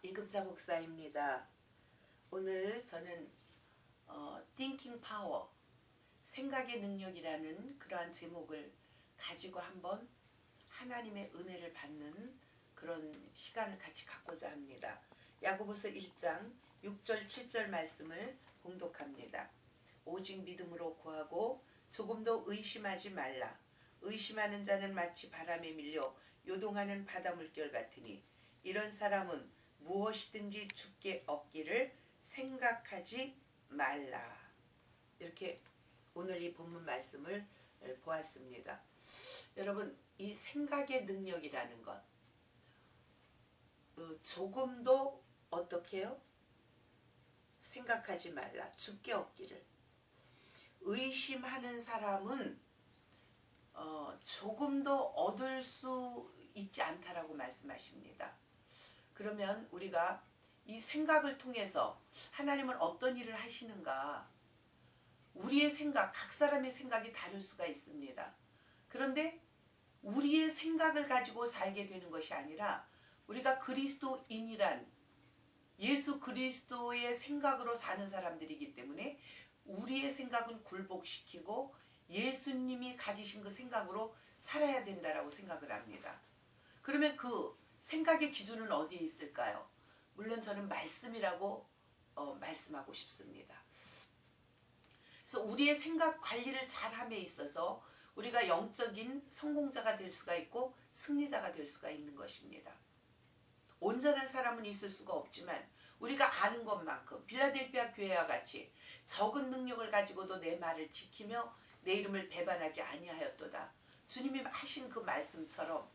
이금자 목사입니다. 오늘 저는 Thinking Power, 생각의 능력이라는 그러한 제목을 가지고 한번 하나님의 은혜를 받는 그런 시간을 같이 갖고자 합니다. 야고보서 1장 6절 7절 말씀을 봉독합니다. 오직 믿음으로 구하고 조금도 의심하지 말라. 의심하는 자는 마치 바람에 밀려 요동하는 바닷물결 같으니 이런 사람은 무엇이든지 주께 얻기를 생각하지 말라. 이렇게 오늘 이 본문 말씀을 보았습니다. 여러분, 이 생각의 능력이라는 것, 조금도 어떻게 해요? 생각하지 말라. 주께 얻기를. 의심하는 사람은 조금도 얻을 수 있지 않다라고 말씀하십니다. 그러면 우리가 이 생각을 통해서 하나님은 어떤 일을 하시는가? 우리의 생각, 각 사람의 생각이 다를 수가 있습니다. 그런데 우리의 생각을 가지고 살게 되는 것이 아니라 우리가 그리스도인이란 예수 그리스도의 생각으로 사는 사람들이기 때문에 우리의 생각은 굴복시키고 예수님이 가지신 그 생각으로 살아야 된다라고 생각을 합니다. 그러면 그 생각의 기준은 어디에 있을까요? 물론 저는 말씀이라고 말씀하고 싶습니다. 그래서 우리의 생각 관리를 잘함에 있어서 우리가 영적인 성공자가 될 수가 있고 승리자가 될 수가 있는 것입니다. 온전한 사람은 있을 수가 없지만 우리가 아는 것만큼 빌라델피아 교회와 같이 적은 능력을 가지고도 내 말을 지키며 내 이름을 배반하지 아니하였도다. 주님이 하신 그 말씀처럼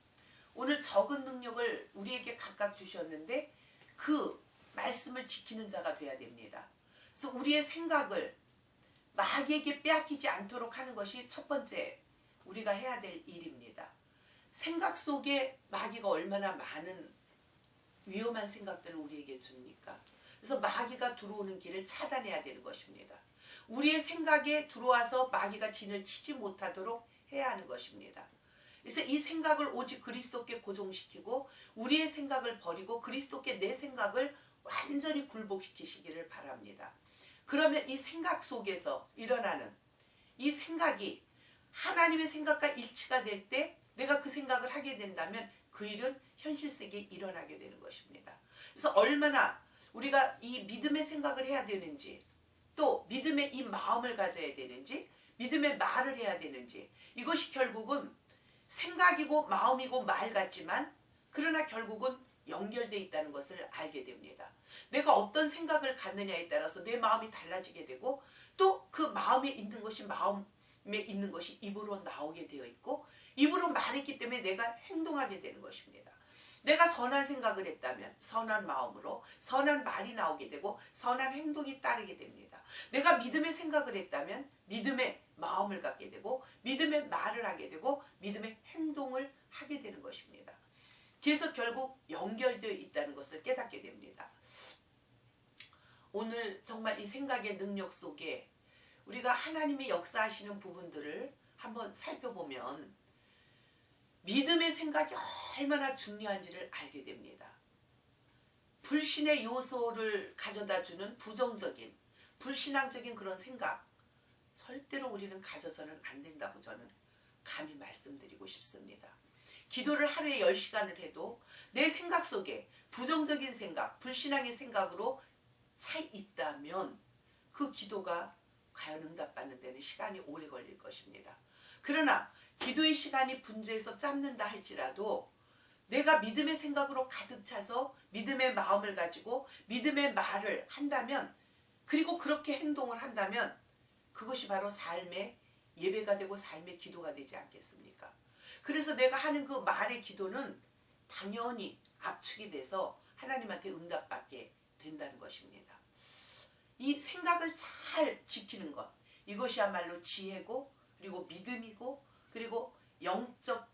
오늘 적은 능력을 우리에게 각각 주셨는데 그 말씀을 지키는 자가 돼야 됩니다. 그래서 우리의 생각을 마귀에게 빼앗기지 않도록 하는 것이 첫 번째 우리가 해야 될 일입니다. 생각 속에 마귀가 얼마나 많은 위험한 생각들을 우리에게 줍니까? 그래서 마귀가 들어오는 길을 차단해야 되는 것입니다. 우리의 생각에 들어와서 마귀가 진을 치지 못하도록 해야 하는 것입니다. 그래서 이 생각을 오직 그리스도께 고정시키고 우리의 생각을 버리고 그리스도께 내 생각을 완전히 굴복시키시기를 바랍니다. 그러면 이 생각 속에서 일어나는 이 생각이 하나님의 생각과 일치가 될 때 내가 그 생각을 하게 된다면 그 일은 현실세계에 일어나게 되는 것입니다. 그래서 얼마나 우리가 이 믿음의 생각을 해야 되는지 또 믿음의 이 마음을 가져야 되는지 믿음의 말을 해야 되는지 이것이 결국은 생각이고 마음이고 말 같지만 그러나 결국은 연결되어 있다는 것을 알게 됩니다. 내가 어떤 생각을 갖느냐에 따라서 내 마음이 달라지게 되고 또 그 마음에 있는 것이 입으로 나오게 되어 있고 입으로 말했기 때문에 내가 행동하게 되는 것입니다. 내가 선한 생각을 했다면 선한 마음으로 선한 말이 나오게 되고 선한 행동이 따르게 됩니다. 내가 믿음의 생각을 했다면 믿음의 마음을 갖게 되고 믿음의 말을 하게 되고 믿음의 행동을 하게 되는 것입니다. 그래서 결국 연결되어 있다는 것을 깨닫게 됩니다. 오늘 정말 이 생각의 능력 속에 우리가 하나님이 역사하시는 부분들을 한번 살펴보면 믿음의 생각이 얼마나 중요한지를 알게 됩니다. 불신의 요소를 가져다주는 부정적인 불신앙적인 그런 생각 절대로 우리는 가져서는 안 된다고 저는 감히 말씀드리고 싶습니다. 기도를 하루에 10시간을 해도 내 생각 속에 부정적인 생각, 불신앙의 생각으로 차 있다면 그 기도가 과연 응답받는 데는 시간이 오래 걸릴 것입니다. 그러나 기도의 시간이 분주해서 짧는다 할지라도 내가 믿음의 생각으로 가득 차서 믿음의 마음을 가지고 믿음의 말을 한다면 그리고 그렇게 행동을 한다면 그것이 바로 삶의 예배가 되고 삶의 기도가 되지 않겠습니까? 그래서 내가 하는 그 말의 기도는 당연히 압축이 돼서 하나님한테 응답받게 된다는 것입니다. 이 생각을 잘 지키는 것 이것이야말로 지혜고 그리고 믿음이고 그리고 영적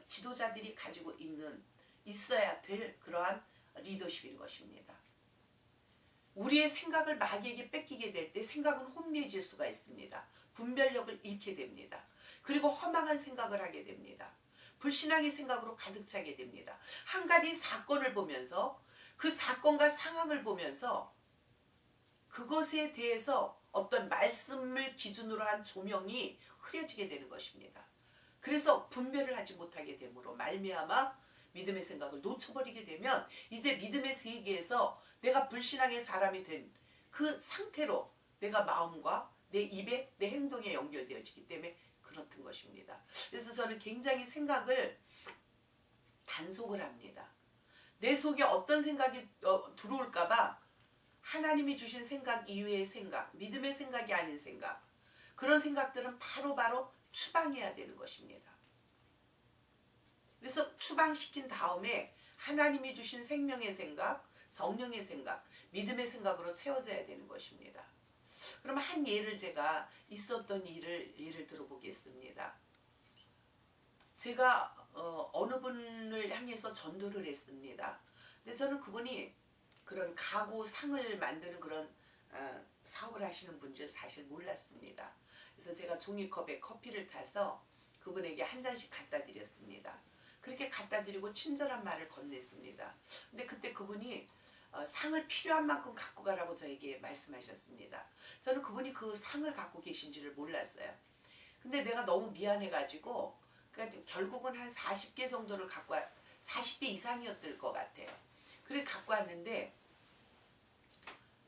지도자들이 가지고 있어야 될 그러한 리더십인 것입니다. 우리의 생각을 마귀에게 뺏기게 될 때 생각은 혼미해질 수가 있습니다. 분별력을 잃게 됩니다. 그리고 허망한 생각을 하게 됩니다. 불신앙의 생각으로 가득 차게 됩니다. 한 가지 사건을 보면서 그 사건과 상황을 보면서 그것에 대해서 어떤 말씀을 기준으로 한 조명이 흐려지게 되는 것입니다. 그래서 분별을 하지 못하게 되므로 말미암아 믿음의 생각을 놓쳐버리게 되면 이제 믿음의 세계에서 내가 불신앙의 사람이 된 그 상태로 내가 마음과 내 입에 내 행동에 연결되어지기 때문에 그렇던 것입니다. 그래서 저는 굉장히 생각을 단속을 합니다. 내 속에 어떤 생각이 들어올까봐 하나님이 주신 생각 이외의 생각, 믿음의 생각이 아닌 생각, 그런 생각들은 바로바로 추방해야 되는 것입니다. 그래서 추방시킨 다음에 하나님이 주신 생명의 생각, 성령의 생각, 믿음의 생각으로 채워져야 되는 것입니다. 그럼 한 예를 제가 있었던 예를 들어보겠습니다. 제가 어느 분을 향해서 전도를 했습니다. 근데 저는 그분이 그런 가구 상을 만드는 그런 사업을 하시는 분줄 사실 몰랐습니다. 그래서 제가 종이컵에 커피를 타서 그분에게 한 잔씩 갖다 드렸습니다. 그렇게 갖다 드리고 친절한 말을 건넸습니다. 근데 그때 그분이 상을 필요한 만큼 갖고 가라고 저에게 말씀하셨습니다. 저는 그분이 그 상을 갖고 계신지를 몰랐어요. 근데 내가 너무 미안해가지고 그러니까 결국은 한 40개 정도를 갖고 40개 이상이었을 것 같아요. 그래 갖고 왔는데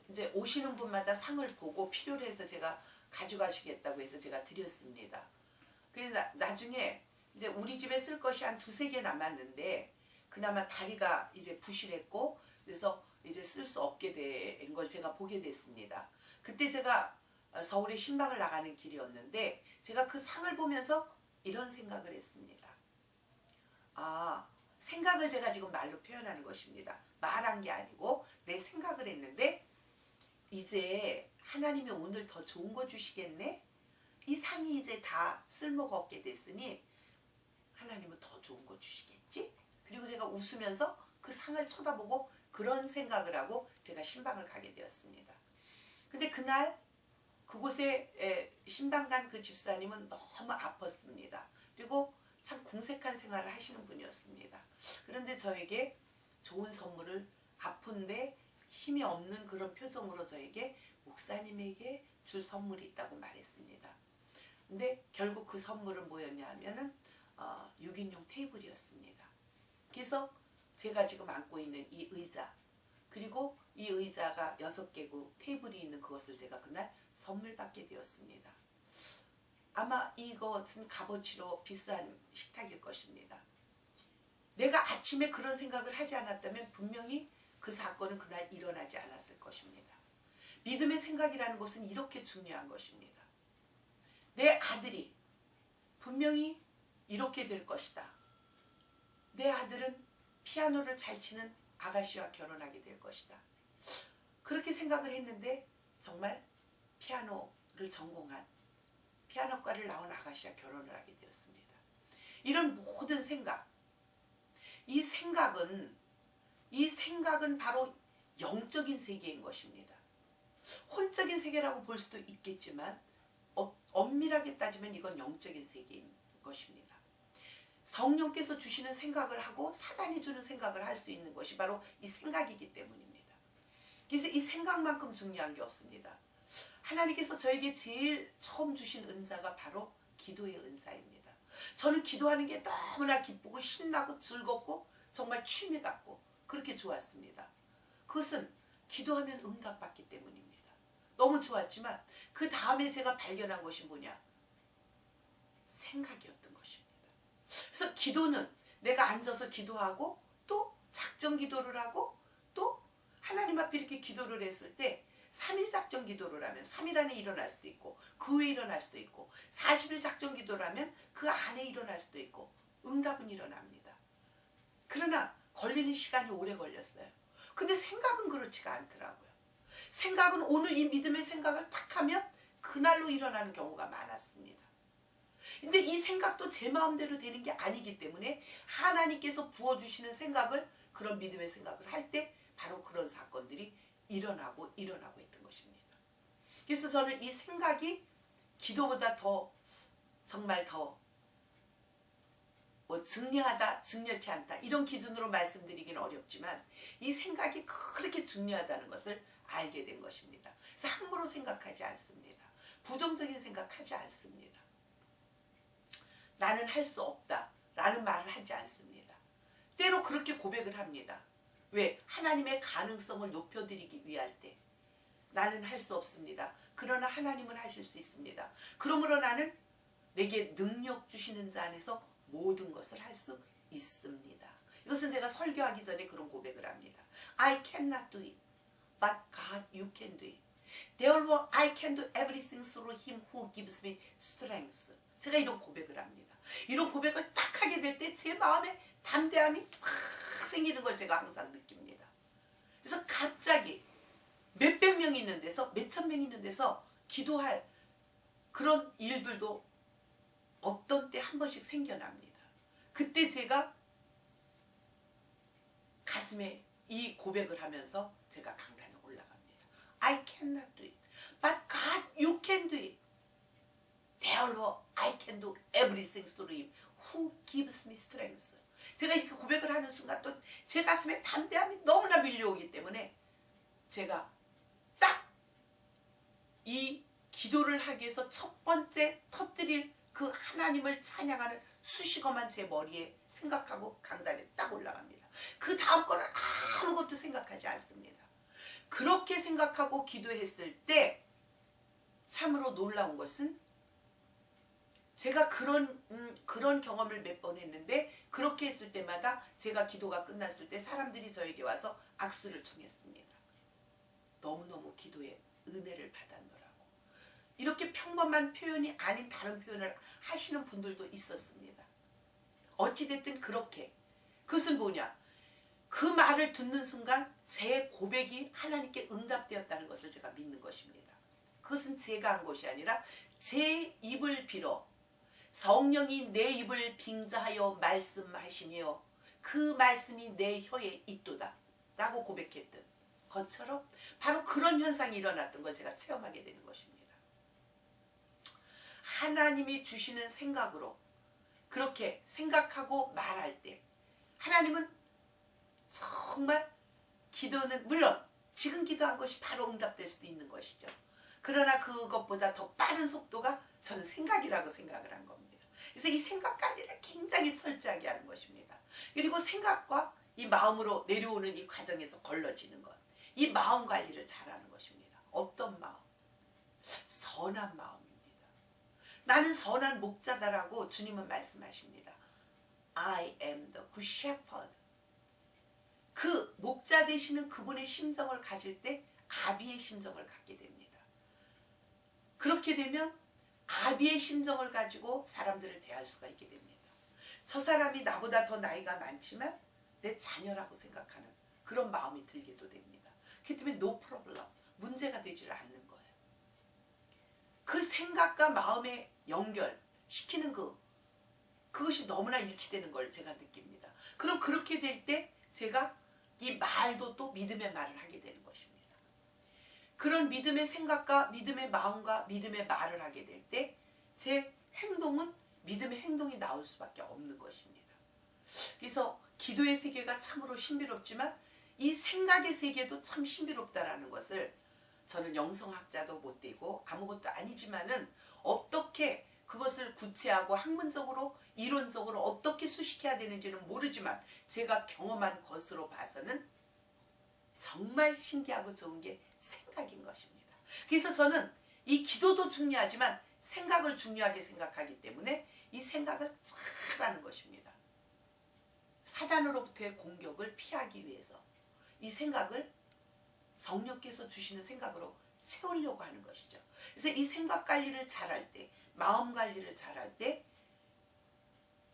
이제 오시는 분마다 상을 보고 필요로 해서 제가 가져가시겠다고 해서 제가 드렸습니다. 그래서 나중에 이제 우리 집에 쓸 것이 한 2-3개 남았는데 그나마 다리가 이제 부실했고 그래서 이제 쓸 수 없게 된 걸 제가 보게 됐습니다. 그때 제가 서울에 신방을 나가는 길이었는데 제가 그 상을 보면서 이런 생각을 했습니다. 생각을 제가 지금 말로 표현하는 것입니다. 말한 게 아니고 내 생각을 했는데 이제 하나님이 오늘 더 좋은 거 주시겠네? 이 상이 이제 다 쓸모가 없게 됐으니 하나님은 더 좋은 거 주시겠지? 그리고 제가 웃으면서 그 상을 쳐다보고 그런 생각을 하고 제가 신방을 가게 되었습니다. 근데 그날 그곳에 신방 간 그 집사님은 너무 아팠습니다. 그리고 참 궁색한 생활을 하시는 분이었습니다. 그런데 저에게 좋은 선물을 아픈데 힘이 없는 그런 표정으로 저에게 목사님에게 줄 선물이 있다고 말했습니다. 근데 결국 그 선물은 뭐였냐 하면은 6인용 테이블이었습니다. 그래서 제가 지금 앉고 있는 이 의자 그리고 이 의자가 6개고 테이블이 있는 그것을 제가 그날 선물 받게 되었습니다. 아마 이것은 값어치로 비싼 식탁일 것입니다. 내가 아침에 그런 생각을 하지 않았다면 분명히 그 사건은 그날 일어나지 않았을 것입니다. 믿음의 생각이라는 것은 이렇게 중요한 것입니다. 내 아들이 분명히 이렇게 될 것이다. 내 아들은 피아노를 잘 치는 아가씨와 결혼하게 될 것이다. 그렇게 생각을 했는데 정말 피아노를 전공한 피아노과를 나온 아가씨와 결혼을 하게 되었습니다. 이런 모든 생각, 이 생각은 바로 영적인 세계인 것입니다. 혼적인 세계라고 볼 수도 있겠지만 엄밀하게 따지면 이건 영적인 세계인 것입니다. 성령께서 주시는 생각을 하고 사단이 주는 생각을 할 수 있는 것이 바로 이 생각이기 때문입니다. 그래서 이 생각만큼 중요한 게 없습니다. 하나님께서 저에게 제일 처음 주신 은사가 바로 기도의 은사입니다. 저는 기도하는 게 너무나 기쁘고 신나고 즐겁고 정말 취미 같고 그렇게 좋았습니다. 그것은 기도하면 응답받기 때문입니다. 너무 좋았지만 그 다음에 제가 발견한 것이 뭐냐? 생각이었던 것입니다. 그래서 기도는 내가 앉아서 기도하고 또 작정 기도를 하고 또 하나님 앞에 이렇게 기도를 했을 때 3일 작정 기도를 하면 3일 안에 일어날 수도 있고 그 후에 일어날 수도 있고 40일 작정 기도를 하면 그 안에 일어날 수도 있고 응답은 일어납니다. 그러나 걸리는 시간이 오래 걸렸어요. 근데 생각은 그렇지가 않더라고요. 생각은 오늘 이 믿음의 생각을 딱 하면 그날로 일어나는 경우가 많았습니다. 근데 이 생각도 제 마음대로 되는 게 아니기 때문에 하나님께서 부어주시는 생각을 그런 믿음의 생각을 할 때 바로 그런 사건들이 일어나고 있던 것입니다. 그래서 저는 이 생각이 기도보다 더 정말 더 증려하다, 증려치 않다 이런 기준으로 말씀드리기는 어렵지만 이 생각이 그렇게 중요하다는 것을 알게 된 것입니다. 그래서 함부로 생각하지 않습니다. 부정적인 생각하지 않습니다. 나는 할 수 없다 라는 말을 하지 않습니다. 때로 그렇게 고백을 합니다. 왜? 하나님의 가능성을 높여드리기 위할 때 나는 할 수 없습니다. 그러나 하나님은 하실 수 있습니다. 그러므로 나는 내게 능력 주시는 자 안에서 모든 것을 할 수 있습니다. 이것은 제가 설교하기 전에 그런 고백을 합니다. I cannot do it, but God, you can do it. Therefore, I can do everything through Him who gives me strength. 제가 이런 고백을 합니다. 이런 고백을 딱 하게 될 때 제 마음에 담대함이 확 생기는 걸 제가 항상 느낍니다. 그래서 갑자기 몇백 명이 있는 데서 몇천 명이 있는 데서 기도할 그런 일들도 어떤 때 한 번씩 생겨납니다. 그때 제가 가슴에 이 고백을 하면서 제가 강단에 올라갑니다. I cannot do it, but God, you can do it. Therefore, I can do everything through Him who gives me strength. 제가 이렇게 고백을 하는 순간 또 제 가슴에 담대함이 너무나 밀려오기 때문에 제가 딱 이 기도를 하기 위해서 첫 번째 터뜨릴 그 하나님을 찬양하는 수식어만 제 머리에 생각하고 강단에 딱 올라갑니다. 그 다음 거는 아무것도 생각하지 않습니다. 그렇게 생각하고 기도했을 때 참으로 놀라운 것은 제가 그런 경험을 몇 번 했는데 그렇게 했을 때마다 제가 기도가 끝났을 때 사람들이 저에게 와서 악수를 청했습니다. 너무너무 기도에 은혜를 받았노라고. 이렇게 평범한 표현이 아닌 다른 표현을 하시는 분들도 있었습니다. 어찌됐든 그렇게. 그것은 뭐냐? 그 말을 듣는 순간 제 고백이 하나님께 응답되었다는 것을 제가 믿는 것입니다. 그것은 제가 한 것이 아니라 제 입을 빌어 성령이 내 입을 빙자하여 말씀하시며 그 말씀이 내 혀에 있도다 라고 고백했던 것처럼 바로 그런 현상이 일어났던 걸 제가 체험하게 되는 것입니다. 하나님이 주시는 생각으로 그렇게 생각하고 말할 때 하나님은 정말 기도는 물론 지금 기도한 것이 바로 응답될 수도 있는 것이죠. 그러나 그것보다 더 빠른 속도가 저는 생각이라고 생각을 한 겁니다. 그래서 이 생각 관리를 굉장히 철저하게 하는 것입니다. 그리고 생각과 이 마음으로 내려오는 이 과정에서 걸러지는 것. 이 마음 관리를 잘하는 것입니다. 어떤 마음? 선한 마음입니다. 나는 선한 목자다라고 주님은 말씀하십니다. I am the good shepherd. 그 목자 되시는 그분의 심정을 가질 때 아비의 심정을 갖게 됩니다. 그렇게 되면 아비의 심정을 가지고 사람들을 대할 수가 있게 됩니다. 저 사람이 나보다 더 나이가 많지만 내 자녀라고 생각하는 그런 마음이 들게도 됩니다. 그렇기 때문에 no problem, 문제가 되지를 않는 거예요. 그 생각과 마음의 연결시키는 그것이 너무나 일치되는 걸 제가 느낍니다. 그럼 그렇게 될 때 제가 이 말도 또 믿음의 말을 하게 되는 것입니다. 그런 믿음의 생각과 믿음의 마음과 믿음의 말을 하게 될 때 제 행동은 믿음의 행동이 나올 수밖에 없는 것입니다. 그래서 기도의 세계가 참으로 신비롭지만 이 생각의 세계도 참 신비롭다라는 것을 저는 영성학자도 못 되고 아무것도 아니지만은 어떻게 그것을 구체하고 학문적으로 이론적으로 어떻게 수식해야 되는지는 모르지만 제가 경험한 것으로 봐서는 정말 신기하고 좋은 게 생각인 것입니다. 그래서 저는 이 기도도 중요하지만 생각을 중요하게 생각하기 때문에 이 생각을 잘하는 것입니다. 사단으로부터의 공격을 피하기 위해서 이 생각을 성령께서 주시는 생각으로 채우려고 하는 것이죠. 그래서 이 생각 관리를 잘할 때, 마음 관리를 잘할 때,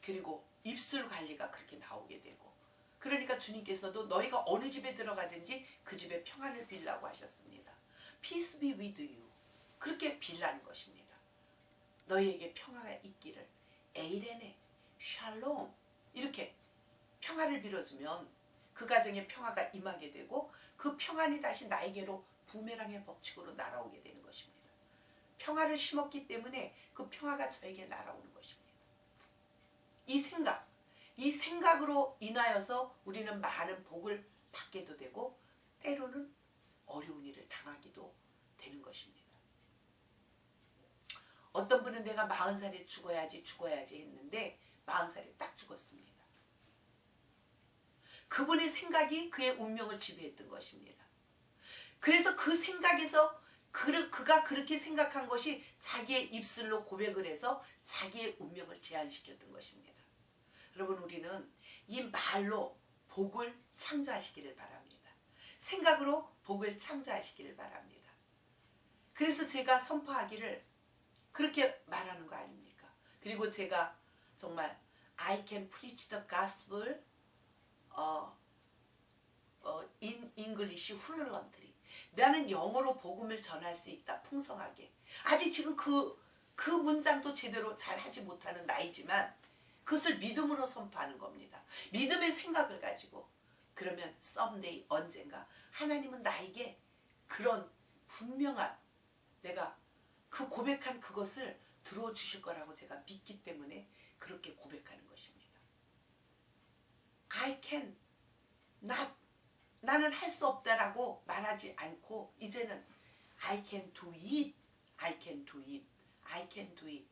그리고 입술 관리가 그렇게 나오게 되고, 그러니까 주님께서도 너희가 어느 집에 들어가든지 그 집에 평안을 빌라고 하셨습니다. Peace be with you. 그렇게 빌라는 것입니다. 너희에게 평화가 있기를. 에이레네, 샬롬. 이렇게 평화를 빌어주면 그 가정에 평화가 임하게 되고 그 평안이 다시 나에게로 부메랑의 법칙으로 날아오게 되는 것입니다. 평화를 심었기 때문에 그 평화가 저에게 날아오는 것입니다. 이 생각으로 인하여서 우리는 많은 복을 받게도 되고 때로는 어려운 일을 당하기도 되는 것입니다. 어떤 분은 내가 40살에 죽어야지 했는데 40살에 딱 죽었습니다. 그분의 생각이 그의 운명을 지배했던 것입니다. 그래서 그 생각에서 그가 그렇게 생각한 것이 자기의 입술로 고백을 해서 자기의 운명을 제한시켰던 것입니다. 여러분, 우리는 이 말로 복을 창조하시기를 바랍니다. 생각으로 복을 창조하시기를 바랍니다. 그래서 제가 선포하기를 그렇게 말하는 거 아닙니까? 그리고 제가 정말 I can preach the gospel in English fluently. 나는 영어로 복음을 전할 수 있다. 풍성하게. 아직 지금 그 문장도 제대로 잘 하지 못하는 나이지만 그것을 믿음으로 선포하는 겁니다. 믿음의 생각을 가지고 그러면 someday 언젠가 하나님은 나에게 그런 분명한 내가 그 고백한 그것을 들어주실 거라고 제가 믿기 때문에 그렇게 고백하는 것입니다. I can not 나는 할 수 없다라고 말하지 않고 이제는 I can do it. I can do it. I can do it.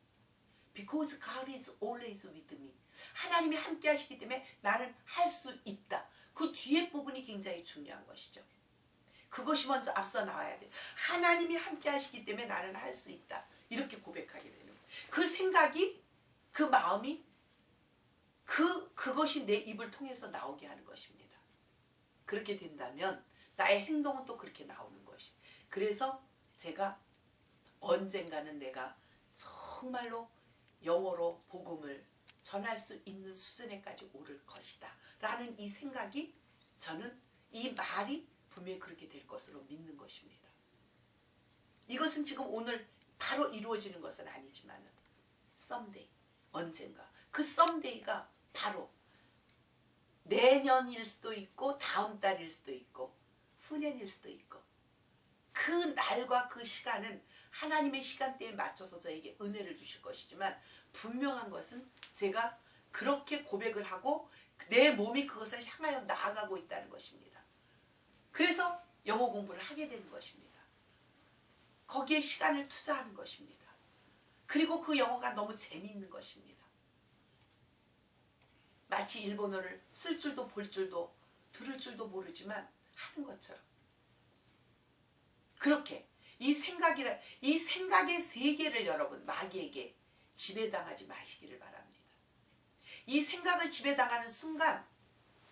Because God is always with me. 하나님이 함께 하시기 때문에 나는 할 수 있다. 그 뒤에 부분이 굉장히 중요한 것이죠. 그것이 먼저 앞서 나와야 돼. 하나님이 함께 하시기 때문에 나는 할 수 있다. 이렇게 고백하게 되는 거예요. 그 생각이, 그 마음이, 그것이 내 입을 통해서 나오게 하는 것입니다. 그렇게 된다면 나의 행동은 또 그렇게 나오는 것이. 그래서 제가 언젠가는 내가 정말로 영어로 복음을 전할 수 있는 수준에까지 오를 것이다 라는 이 생각이, 저는 이 말이 분명히 그렇게 될 것으로 믿는 것입니다. 이것은 지금 오늘 바로 이루어지는 것은 아니지만 someday, 언젠가, 그 someday가 바로 내년일 수도 있고 다음 달일 수도 있고 후년일 수도 있고, 그 날과 그 시간은 하나님의 시간대에 맞춰서 저에게 은혜를 주실 것이지만 분명한 것은 제가 그렇게 고백을 하고 내 몸이 그것을 향하여 나아가고 있다는 것입니다. 그래서 영어 공부를 하게 되는 것입니다. 거기에 시간을 투자하는 것입니다. 그리고 그 영어가 너무 재미있는 것입니다. 마치 일본어를 쓸 줄도 볼 줄도 들을 줄도 모르지만 하는 것처럼, 그렇게 이 생각의 세계를 여러분 마귀에게 지배당하지 마시기를 바랍니다. 이 생각을 지배당하는 순간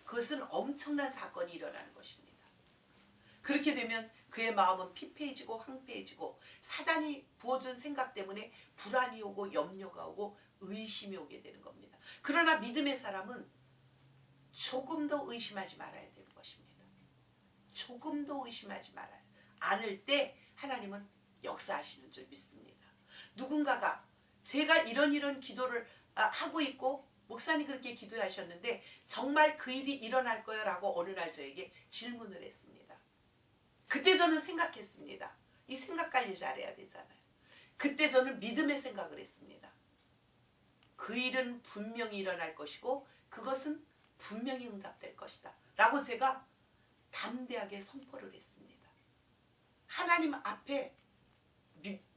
그것은 엄청난 사건이 일어나는 것입니다. 그렇게 되면 그의 마음은 피폐해지고 황폐해지고 사단이 부어준 생각 때문에 불안이 오고 염려가 오고 의심이 오게 되는 겁니다. 그러나 믿음의 사람은 조금 더 의심하지 말아야 되는 것입니다. 조금 더 의심하지 말아야 않을 때 하나님은 역사하시는 줄 믿습니다. 누군가가 제가 이런 기도를 하고 있고 목사님 그렇게 기도하셨는데 정말 그 일이 일어날 거야 라고 어느 날 저에게 질문을 했습니다. 그때 저는 생각했습니다. 이 생각 관리를 잘해야 되잖아요. 그때 저는 믿음의 생각을 했습니다. 그 일은 분명히 일어날 것이고 그것은 분명히 응답될 것이다 라고 제가 담대하게 선포를 했습니다. 하나님 앞에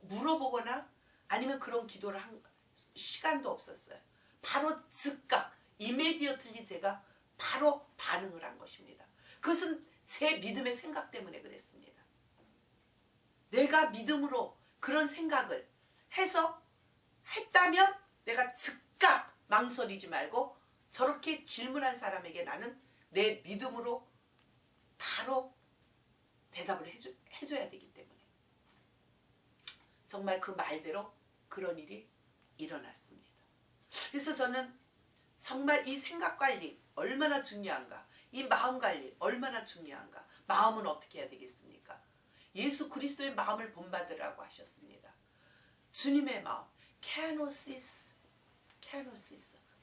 물어보거나 아니면 그런 기도를 한 시간도 없었어요. 바로 즉각 이미디어틀리 제가 바로 반응을 한 것입니다. 그것은 제 믿음의 생각 때문에 그랬습니다. 내가 믿음으로 그런 생각을 해서 했다면 내가 즉각 망설이지 말고 저렇게 질문한 사람에게 나는 내 믿음으로 바로 대답을 해줘야 되기 때문에 정말 그 말대로 그런 일이 일어났습니다. 그래서 저는 정말 이 생각 관리 얼마나 중요한가, 이 마음 관리 얼마나 중요한가. 마음은 어떻게 해야 되겠습니까? 예수 그리스도의 마음을 본받으라고 하셨습니다. 주님의 마음, 케노시스,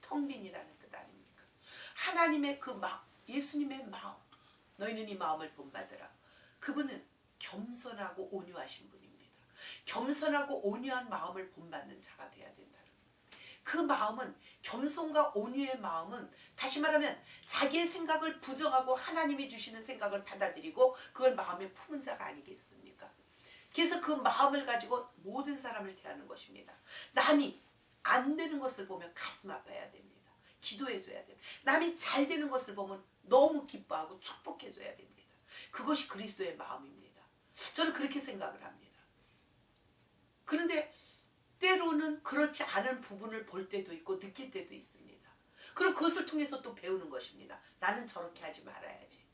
텅빈이라는 뜻 아닙니까? 하나님의 그 마음, 예수님의 마음, 너희는 이 마음을 본받으라. 그분은 겸손하고 온유하신 분입니다. 겸손하고 온유한 마음을 본받는 자가 되어야 된다는 거예요. 그 마음은, 겸손과 온유의 마음은, 다시 말하면 자기의 생각을 부정하고 하나님이 주시는 생각을 받아들이고 그걸 마음에 품은 자가 아니겠습니까? 그래서 그 마음을 가지고 모든 사람을 대하는 것입니다. 남이 안 되는 것을 보면 가슴 아파야 됩니다. 기도해줘야 됩니다. 남이 잘 되는 것을 보면 너무 기뻐하고 축복해줘야 됩니다. 그것이 그리스도의 마음입니다. 저는 그렇게 생각을 합니다. 그런데 때로는 그렇지 않은 부분을 볼 때도 있고 느낄 때도 있습니다. 그럼 그것을 통해서 또 배우는 것입니다. 나는 저렇게 하지 말아야지.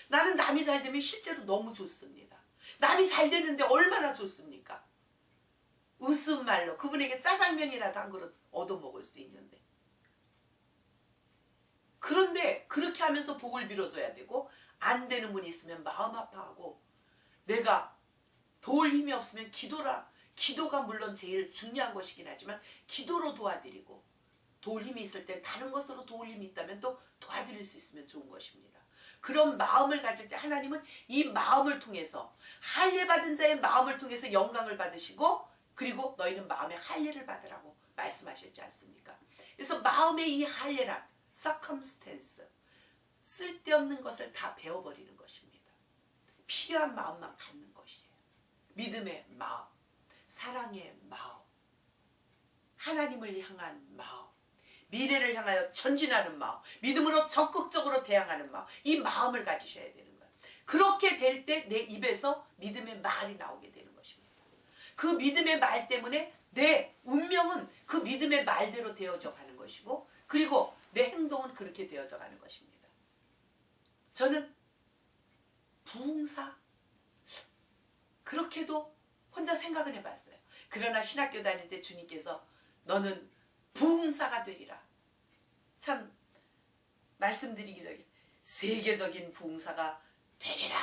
나는 남이 잘 되면 실제로 너무 좋습니다. 남이 잘 되는데 얼마나 좋습니까? 웃음 말로 그분에게 짜장면이라도 한 그릇 얻어먹을 수 있는데. 그런데 그렇게 하면서 복을 빌어줘야 되고, 안 되는 분이 있으면 마음 아파하고, 내가 도울 힘이 없으면 기도가 물론 제일 중요한 것이긴 하지만 기도로 도와드리고, 도울 힘이 있을 때 다른 것으로 도울 힘이 있다면 또 도와드릴 수 있으면 좋은 것입니다. 그런 마음을 가질 때 하나님은 이 마음을 통해서, 할례 받은 자의 마음을 통해서 영광을 받으시고, 그리고 너희는 마음의 할례를 받으라고 말씀하셨지 않습니까? 그래서 마음의 이 할례란 circumstance, 쓸데없는 것을 다 베어버리는 것입니다. 필요한 마음만 갖는 것이에요. 믿음의 마음, 사랑의 마음, 하나님을 향한 마음, 미래를 향하여 전진하는 마음, 믿음으로 적극적으로 대항하는 마음, 이 마음을 가지셔야 되는 거예요. 그렇게 될 때 내 입에서 믿음의 말이 나오게 되는 것입니다. 그 믿음의 말 때문에 내 운명은 그 믿음의 말대로 되어져 가는 것이고, 그리고 내 행동은 그렇게 되어져 가는 것입니다. 저는 부흥사, 그렇게도 혼자 생각은 해봤어요. 그러나 신학교 다닐 때 주님께서 너는 부흥사가 되리라. 참 말씀드리기 전에 세계적인 부흥사가 되리라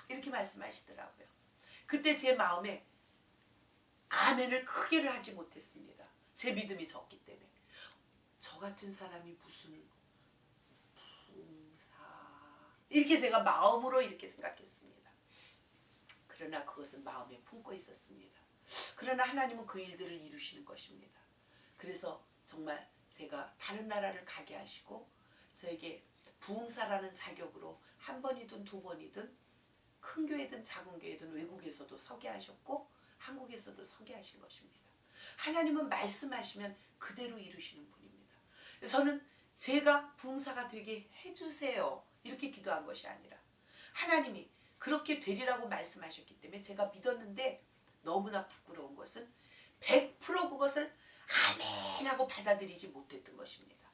이렇게 말씀하시더라고요. 그때 제 마음에 아멘을 크게를 하지 못했습니다. 제 믿음이 적기 때문에. 저 같은 사람이 무슨 부흥사, 이렇게 제가 마음으로 이렇게 생각했습니다. 그러나 그것은 마음에 품고 있었습니다. 그러나 하나님은 그 일들을 이루시는 것입니다. 그래서 정말 제가 다른 나라를 가게 하시고 저에게 부흥사라는 자격으로 한 번이든 두 번이든 큰 교회든 작은 교회든 외국에서도 서게 하셨고 한국에서도 서게 하신 것입니다. 하나님은 말씀하시면 그대로 이루시는 분입니다. 저는 제가 부흥사가 되게 해주세요 이렇게 기도한 것이 아니라 하나님이 그렇게 되리라고 말씀하셨기 때문에 제가 믿었는데, 너무나 부끄러운 것은 100% 그것을 아멘 하고 받아들이지 못했던 것입니다.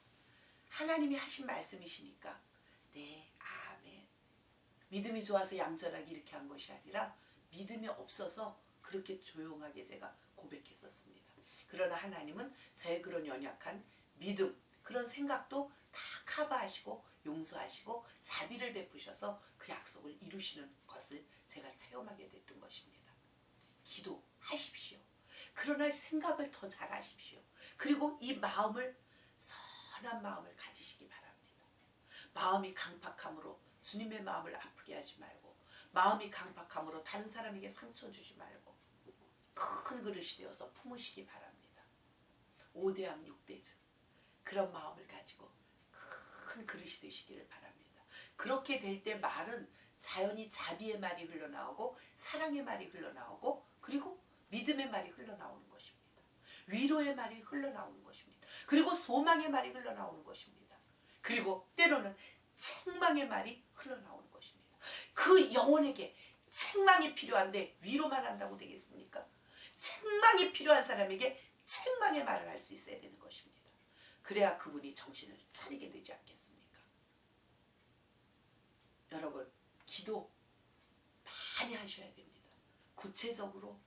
하나님이 하신 말씀이시니까 네 아멘, 믿음이 좋아서 얌전하게 이렇게 한 것이 아니라 믿음이 없어서 그렇게 조용하게 제가 고백했었습니다. 그러나 하나님은 저의 그런 연약한 믿음, 그런 생각도 다 커버하시고 용서하시고 자비를 베푸셔서 그 약속을 이루시는 것을 제가 체험하게 됐던 것입니다. 기도하십시오. 그러나 생각을 더 잘하십시오. 그리고 이 마음을, 선한 마음을 가지시기 바랍니다. 마음이 강팍함으로 주님의 마음을 아프게 하지 말고, 마음이 강팍함으로 다른 사람에게 상처 주지 말고 큰 그릇이 되어서 품으시기 바랍니다. 5대함 6대증, 그런 마음을 가지고 큰 그릇이 되시기를 바랍니다. 그렇게 될 때 말은 자연히 자비의 말이 흘러나오고 사랑의 말이 흘러나오고 그리고 믿음의 말이 흘러나오는 것입니다. 위로의 말이 흘러나오는 것입니다. 그리고 소망의 말이 흘러나오는 것입니다. 그리고 때로는 책망의 말이 흘러나오는 것입니다. 그 영혼에게 책망이 필요한데 위로만 한다고 되겠습니까? 책망이 필요한 사람에게 책망의 말을 할 수 있어야 되는 것입니다. 그래야 그분이 정신을 차리게 되지 않겠습니까? 여러분, 기도 많이 하셔야 됩니다. 구체적으로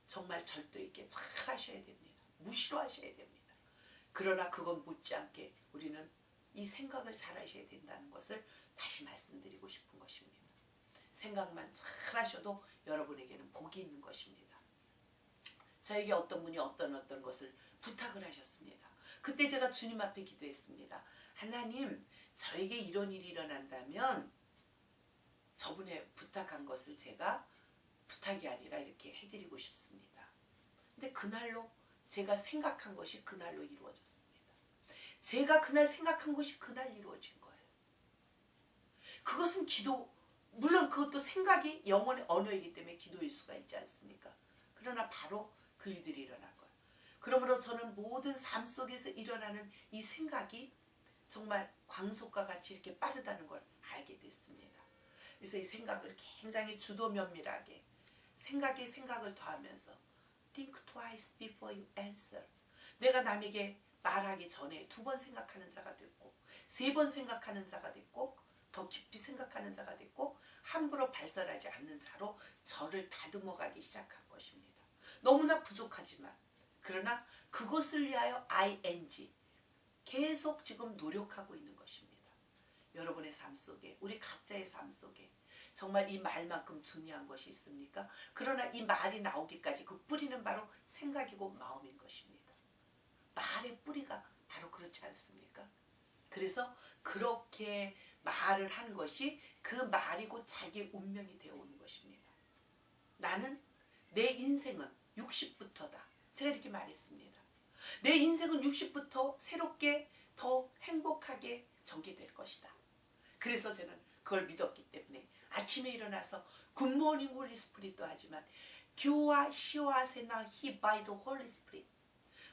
정말 절도 있게 잘 하셔야 됩니다. 무시로 하셔야 됩니다. 그러나 그건 못지않게 우리는 이 생각을 잘 하셔야 된다는 것을 다시 말씀드리고 싶은 것입니다. 생각만 잘 하셔도 여러분에게는 복이 있는 것입니다. 저에게 어떤 분이 어떤 것을 부탁을 하셨습니다. 그때 제가 주님 앞에 기도했습니다. 하나님, 저에게 이런 일이 일어난다면 저분의 부탁한 것을 제가 부탁이 아니라 이렇게 해드리고 싶습니다. 근데 그날로 제가 생각한 것이 그날로 이루어졌습니다. 제가 그날 생각한 것이 그날 이루어진 거예요. 그것은 기도, 물론 그것도 생각이 영혼의 언어이기 때문에 기도일 수가 있지 않습니까? 그러나 바로 그 일들이 일어난 거예요. 그러므로 저는 모든 삶 속에서 일어나는 이 생각이 정말 광속과 같이 이렇게 빠르다는 걸 알게 됐습니다. 그래서 이 생각을 굉장히 주도 면밀하게 생각에 생각을 더하면서 Think twice before you answer. 내가 남에게 말하기 전에 2번 생각하는 자가 됐고 3번 생각하는 자가 됐고 더 깊이 생각하는 자가 됐고 함부로 발설하지 않는 자로 저를 다듬어가기 시작한 것입니다. 너무나 부족하지만 그러나 그것을 위하여 ing 계속 지금 노력하고 있는 것입니다. 여러분의 삶 속에 우리 각자의 삶 속에 정말 이 말만큼 중요한 것이 있습니까? 그러나 이 말이 나오기까지 그 뿌리는 바로 생각이고 마음인 것입니다. 말의 뿌리가 바로 그렇지 않습니까? 그래서 그렇게 말을 하는 것이 그 말이 곧 자기의 운명이 되어 오는 것입니다. 나는 내 인생은 60부터다. 제가 이렇게 말했습니다. 내 인생은 60부터 새롭게 더 행복하게 전개될 것이다. 그래서 저는 그걸 믿었기 때문에 아침에 일어나서 굿모닝 홀리 스피릿도 하지만 교와 시와 세나 히 바이 더 홀리 스피릿,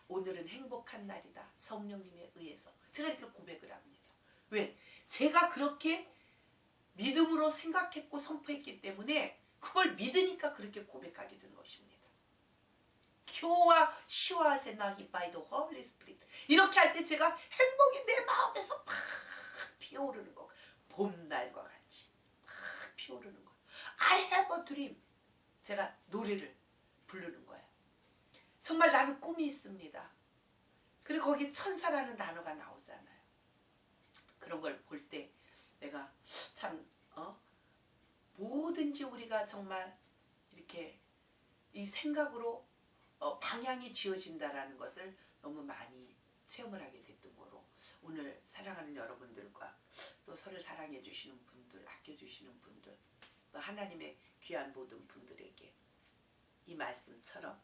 오늘은 행복한 날이다. 성령님에 의해서 제가 이렇게 고백을 합니다. 왜? 제가 그렇게 믿음으로 생각했고 선포했기 때문에 그걸 믿으니까 그렇게 고백하게 된 것입니다. 교와 시와 세나 히 바이 더 홀리 스피릿, 이렇게 할 때 제가 행복이 내 마음에서 팍 피어오르는 거, 봄날과 같이 막 피어오르는 거예요. I have a dream. 제가 노래를 부르는 거예요. 정말 나는 꿈이 있습니다. 그리고 거기 천사라는 단어가 나오잖아요. 그런 걸 볼 때 내가 참 뭐든지 우리가 정말 이렇게 이 생각으로 방향이 지어진다라는 것을 너무 많이 체험을 하게 됐던 거로, 오늘 사랑하는 여러분들과 또 서로 사랑해 주시는 분들, 아껴 주시는 분들, 또 하나님의 귀한 모든 분들에게 이 말씀처럼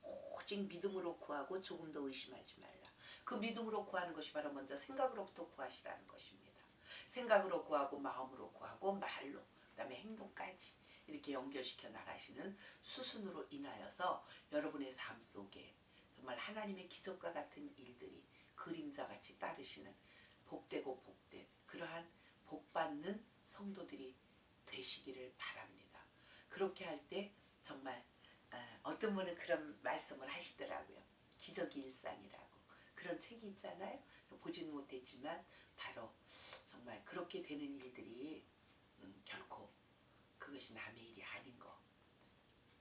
오직 믿음으로 구하고 조금 더 의심하지 말라. 그 믿음으로 구하는 것이 바로 먼저 생각으로부터 구하시라는 것입니다. 생각으로 구하고 마음으로 구하고 말로, 그 다음에 행동까지 이렇게 연결시켜 나가시는 수순으로 인하여서 여러분의 삶 속에 정말 하나님의 기적과 같은 일들이 그림자같이 따르시는 복되고 복된 그러한 복받는 성도들이 되시기를 바랍니다. 그렇게 할 때 정말 어떤 분은 그런 말씀을 하시더라고요. 기적이 일상이라고. 그런 책이 있잖아요. 보지는 못했지만 바로 정말 그렇게 되는 일들이 결코 그것이 남의 일이 아닌 것,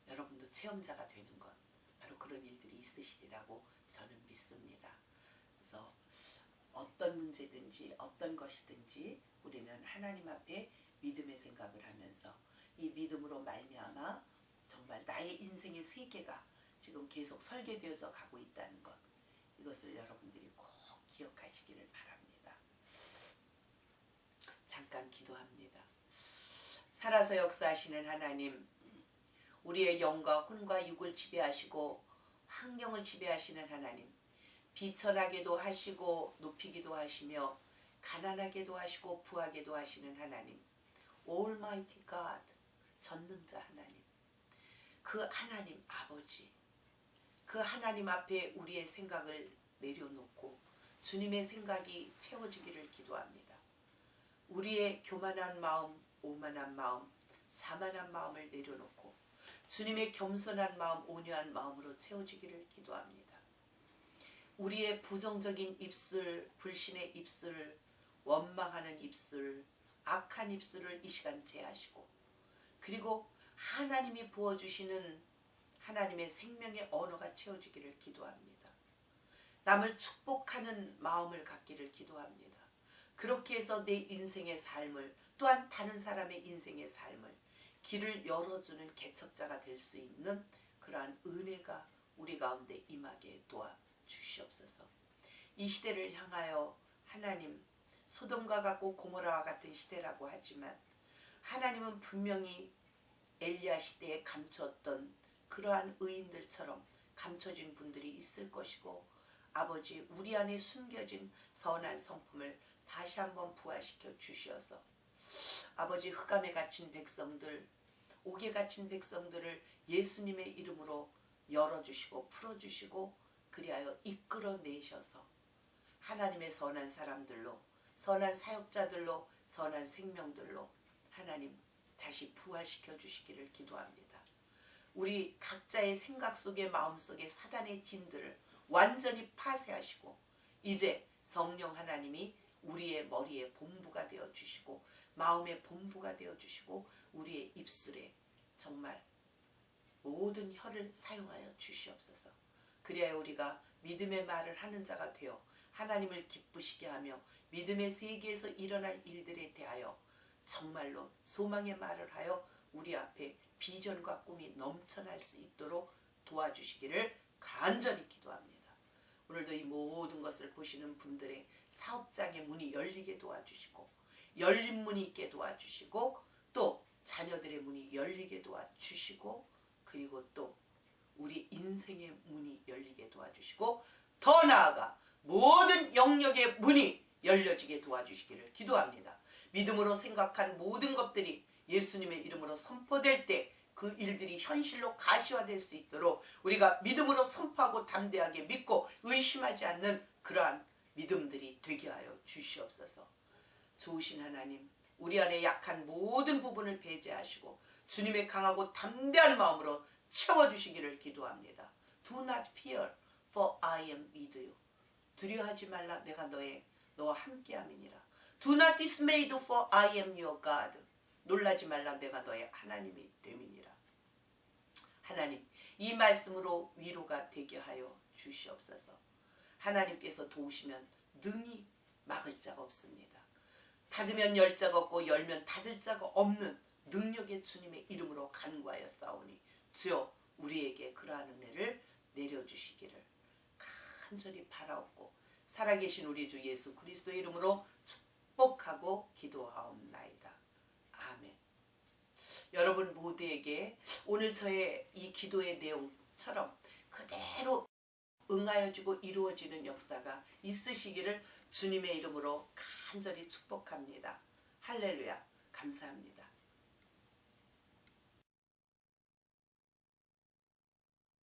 여러분도 체험자가 되는 것, 바로 그런 일들이 있으시리라고 저는 믿습니다. 그래서 어떤 문제든지 어떤 것이든지 우리는 하나님 앞에 믿음의 생각을 하면서 이 믿음으로 말미암아 정말 나의 인생의 세계가 지금 계속 설계되어서 가고 있다는 것, 이것을 여러분들이 꼭 기억하시기를 바랍니다. 잠깐 기도합니다. 살아서 역사하시는 하나님, 우리의 영과 혼과 육을 지배하시고 환경을 지배하시는 하나님, 비천하게도 하시고 높이기도 하시며 가난하게도 하시고 부하게도 하시는 하나님, Almighty God, 전능자 하나님, 그 하나님 아버지, 그 하나님 앞에 우리의 생각을 내려놓고 주님의 생각이 채워지기를 기도합니다. 우리의 교만한 마음, 오만한 마음, 자만한 마음을 내려놓고 주님의 겸손한 마음, 온유한 마음으로 채워지기를 기도합니다. 우리의 부정적인 입술, 불신의 입술, 원망하는 입술, 악한 입술을 이 시간 제하시고, 그리고 하나님이 부어주시는 하나님의 생명의 언어가 채워지기를 기도합니다. 남을 축복하는 마음을 갖기를 기도합니다. 그렇게 해서 내 인생의 삶을, 또한 다른 사람의 인생의 삶을 길을 열어주는 개척자가 될 수 있는 그러한 은혜가 우리 가운데 임하게 도와주시옵소서. 이 시대를 향하여 하나님, 소돔과 같고 고모라와 같은 시대라고 하지만 하나님은 분명히 엘리야 시대에 감추었던 그러한 의인들처럼 감춰진 분들이 있을 것이고 아버지 우리 안에 숨겨진 선한 성품을 다시 한번 부활시켜 주시어서 아버지 흑암에 갇힌 백성들 옥에 갇힌 백성들을 예수님의 이름으로 열어주시고 풀어주시고 그리하여 이끌어내셔서 하나님의 선한 사람들로 선한 사역자들로 선한 생명들로 하나님 다시 부활시켜 주시기를 기도합니다. 우리 각자의 생각 속에 마음 속에 사단의 진들을 완전히 파쇄하시고 이제 성령 하나님이 우리의 머리에 본부가 되어 주시고 마음의 본부가 되어 주시고 우리의 입술에 정말 모든 혀를 사용하여 주시옵소서. 그래야 우리가 믿음의 말을 하는 자가 되어 하나님을 기쁘시게 하며 믿음의 세계에서 일어날 일들에 대하여 정말로 소망의 말을 하여 우리 앞에 비전과 꿈이 넘쳐날 수 있도록 도와주시기를 간절히 기도합니다. 오늘도 이 모든 것을 보시는 분들의 사업장의 문이 열리게 도와주시고 열린 문이 있게 도와주시고 또 자녀들의 문이 열리게 도와주시고 그리고 또 우리 인생의 문이 열리게 도와주시고 더 나아가 모든 영역의 문이 열려지게 도와주시기를 기도합니다. 믿음으로 생각한 모든 것들이 예수님의 이름으로 선포될 때 그 일들이 현실로 가시화될 수 있도록 우리가 믿음으로 선포하고 담대하게 믿고 의심하지 않는 그러한 믿음들이 되게 하여 주시옵소서. 좋으신 하나님 우리 안에 약한 모든 부분을 배제하시고 주님의 강하고 담대한 마음으로 채워주시기를 기도합니다. Do not fear for I am with you. 두려워하지 말라 내가 너와 함께함이니라. Do not dismayed for I am your God. 놀라지 말라 내가 너의 하나님이 됨이니라. 하나님 이 말씀으로 위로가 되게 하여 주시옵소서. 하나님께서 도우시면 능히 막을 자가 없습니다. 닫으면 열 자가 없고 열면 닫을 자가 없는 능력의 주님의 이름으로 간구하여 싸우니 주여 우리에게 그러한 은혜를 내려주시기를 간절히 바라옵고 살아계신 우리 주 예수 그리스도의 이름으로 축복하고 기도하옵나이다. 아멘. 여러분 모두에게 오늘 저의 이 기도의 내용처럼 그대로 응하여지고 이루어지는 역사가 있으시기를 주님의 이름으로 간절히 축복합니다. 할렐루야. 감사합니다.